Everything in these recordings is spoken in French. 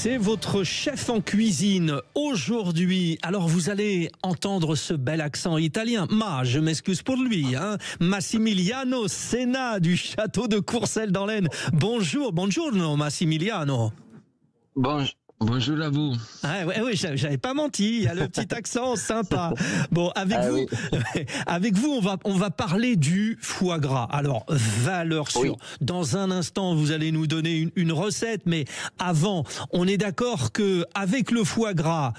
C'est votre chef en cuisine aujourd'hui. Alors vous allez entendre ce bel accent italien. Je m'excuse pour lui. Massimiliano Senna du château de Courcelles dans l'Aisne. Bonjour, buongiorno Massimiliano. Bonjour à vous. Oui, j'avais pas menti. Il y a le petit accent sympa. Bon, avec vous, on va parler du foie gras. Alors, valeur sûre. Dans un instant, vous allez nous donner une recette, mais avant, on est d'accord que avec le foie gras,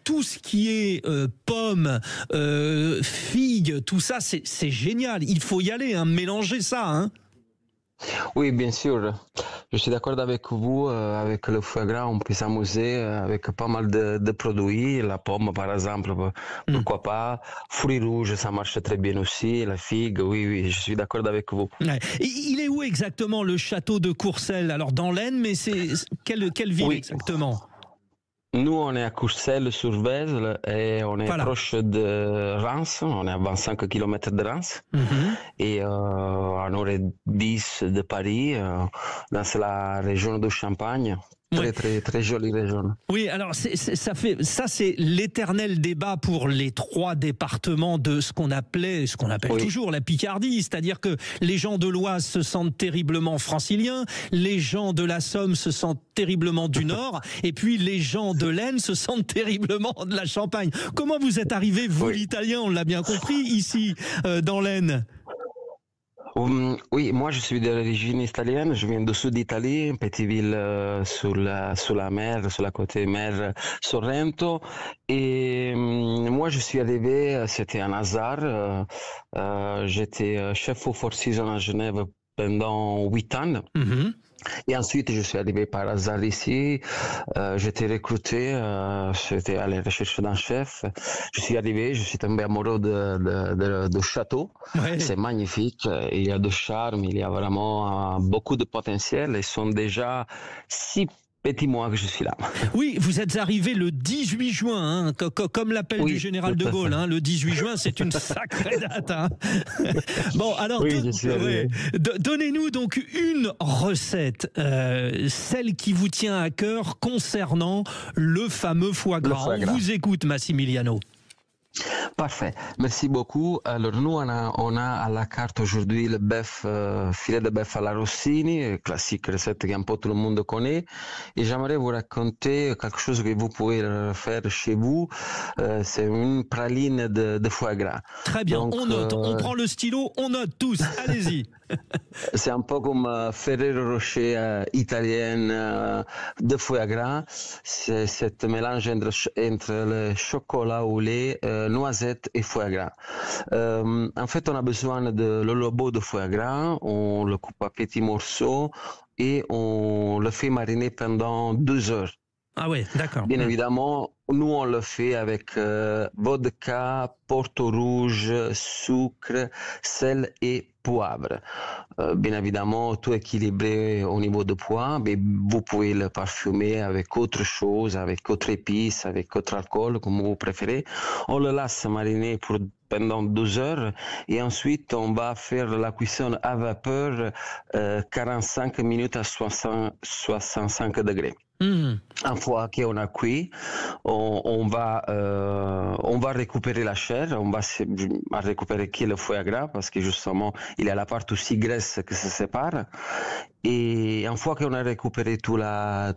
tout ce qui est pommes, figues, tout ça, c'est génial. Il faut y aller, mélanger ça. Oui, bien sûr. Je suis d'accord avec vous. Avec le foie gras, on peut s'amuser avec pas mal de produits. La pomme, par exemple, pourquoi pas. Fruits rouges, ça marche très bien aussi. La figue, oui, je suis d'accord avec vous. Ouais. Il est où exactement le château de Courcelles? Alors dans l'Aisne, mais c'est quelle ville exactement? Nous, on est à Courcelles-sur-Vesle et on est proche de Reims. On est à 25 km de Reims. Et on aurait 10 de Paris, dans la région de Champagne. Très jolie région. Oui, alors ça c'est l'éternel débat pour les 3 départements de ce qu'on appelle toujours la Picardie, c'est-à-dire que les gens de l'Oise se sentent terriblement franciliens, les gens de la Somme se sentent terriblement du Nord, et puis les gens de l'Aisne se sentent terriblement de la Champagne. Comment vous êtes arrivé, vous l'italien, on l'a bien compris, ici, dans l'Aisne? Oui, moi je suis d'origine italienne, je viens du sud d'Italie, une petite ville sur la mer, sur la côté mer Sorrento. Et moi je suis arrivé, c'était un hasard, j'étais chef au Four Seasons à Genève pendant 8 ans. Et ensuite, je suis arrivé par hasard ici. J'étais recruté, j'étais à la recherche d'un chef. Je suis arrivé, je suis tombé amoureux de château. C'est magnifique, il y a de charme, il y a vraiment beaucoup de potentiel. Ils sont déjà 6 petits mois que je suis là. Oui, vous êtes arrivé le 18 juin, comme l'appel du général de Gaulle. Le 18 juin, c'est une sacrée date. Bon, alors, donnez-nous donc une recette, celle qui vous tient à cœur concernant le fameux foie gras. On vous écoute, Massimiliano. Parfait, merci beaucoup. Alors nous on a à la carte aujourd'hui le bœuf, filet de bœuf à la Rossini, classique recette qu'un peu tout le monde connaît. Et j'aimerais vous raconter quelque chose que vous pouvez faire chez vous. C'est une praline de foie gras. Très bien, donc, on note, on prend le stylo, on note tous. Allez-y. C'est un peu comme Ferrero Rocher italienne de foie gras. C'est ce mélange entre le chocolat au lait, noisette et foie gras. En fait, on a besoin de le lobo de foie gras. On le coupe à petits morceaux et on le fait mariner pendant 2 heures. Ah oui, d'accord. Bien évidemment, nous on le fait avec vodka, porto rouge, sucre, sel et poivre. Bien évidemment, tout équilibré au niveau de poids, mais vous pouvez le parfumer avec autre chose, avec autre épice, avec autre alcool, comme vous préférez. On le laisse mariner pendant 2 heures et ensuite on va faire la cuisson à vapeur 45 minutes à 65 degrés. Une fois qu'on a cuit, on va récupérer la chair, on va récupérer le foie gras parce que justement il y a la partie aussi graisse qui se sépare. Et une fois qu'on a récupéré toute la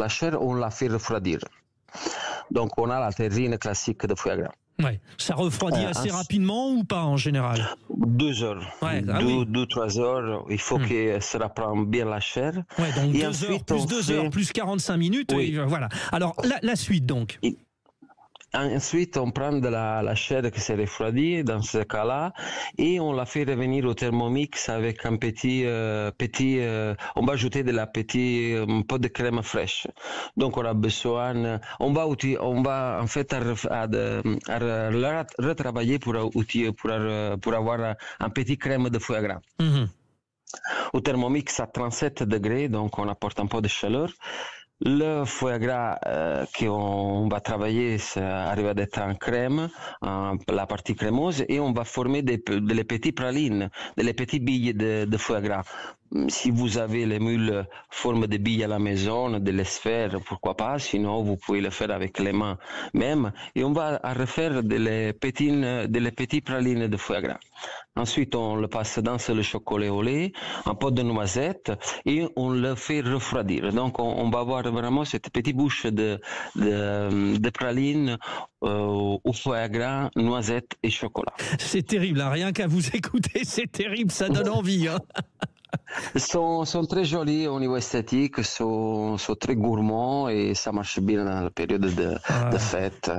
chair, on la fait refroidir. Donc on a la terrine classique de foie gras. Ouais. Ça refroidit assez rapidement ou pas en général? 2 heures. 2-3 heures. Il faut que ça reprenne bien la chair. Ouais, donc 2 heures, plus 2 heures, plus 45 minutes. Et voilà. Alors, la suite donc. Ensuite, on prend de la chair qui s'est refroidie dans ce cas-là et on la fait revenir au Thermomix avec un on va ajouter un peu de crème fraîche. Donc, on a besoin, on va en fait retravailler pour avoir un petit crème de foie gras. Au Thermomix à 37 degrés, donc on apporte un peu de chaleur. Le foie gras qu'on va travailler arrive à être en crème, la partie crémeuse, et on va former des petites pralines, des petites billes de foie gras. si vous avez les moules forme de billes à la maison, de les sphères, pourquoi pas. Sinon, vous pouvez le faire avec les mains même. Et on va refaire des petites pralines de foie gras. Ensuite, on le passe dans le chocolat au lait, un pot de noisettes et on le fait refroidir. Donc, on va avoir vraiment cette petite bouche de pralines au foie gras, noisettes et chocolat. C'est terrible, hein. Rien qu'à vous écouter, c'est terrible, ça donne envie. Hein. Sont très jolis au niveau esthétique, sont très gourmands et ça marche bien dans la période de fête.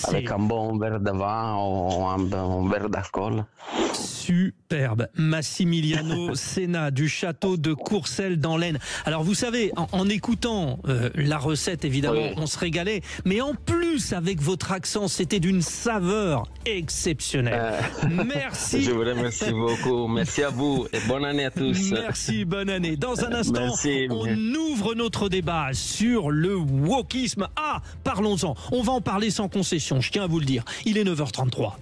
Avec un bon verre de vin ou un bon verre d'alcool. Superbe. Massimiliano Senna du château de Courcelles dans l'Aisne. Alors vous savez, en écoutant la recette, évidemment, on se régalait. Mais en plus, avec votre accent, c'était d'une saveur exceptionnelle. Merci. Je vous remercie beaucoup. Merci à vous et bonne année à tous. Merci, bonne année. Dans un instant, on ouvre notre débat sur le wokisme. Ah, parlons-en. On va en parler sans concession, je tiens à vous le dire. Il est 9h33.